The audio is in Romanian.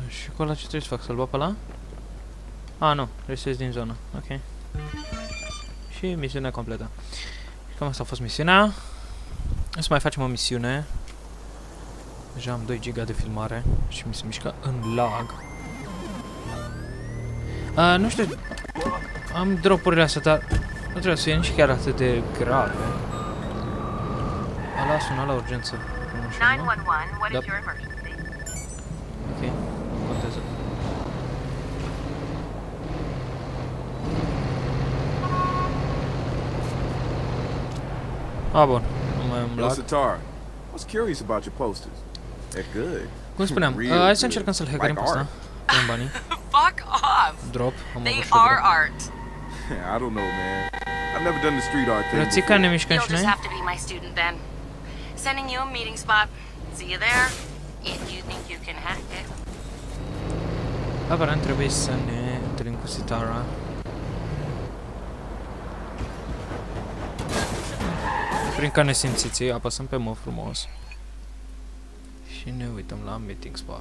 Și cu ăla ce trebuie să fac? Să-l bat pe ăla? A, nu. Trebuie să ies din zonă. Ok. Și misiunea completă. Și cam asta a fost misiunea. O să mai facem o misiune. Deja am 2 giga de filmare și mi se mișcă în lag. Nu știu. Am dropurile astea, dar nu trebuie să fie nici chiar atât de grave. Ăla sună la urgență. 911, what is your emergency? Ok, contează. Bun. Nu mai am lag. What's curious about your posters? They're good. Cum spuneam, hai să încercăm să-l hackerim pe ăsta. Dăm banii. Fuck off! Drop. They are art. I don't know, man. I've never done the street art thing. Rățica ne mișcăm și You'll just noi. have to be my student then. Sending you a meeting spot. See you there. If you think you can hack it. Aparent trebuie să ne întâlnim cu Sitara. Prin care ne simțiți, apăsăm pe mă frumos. Și ne uităm la meeting spot.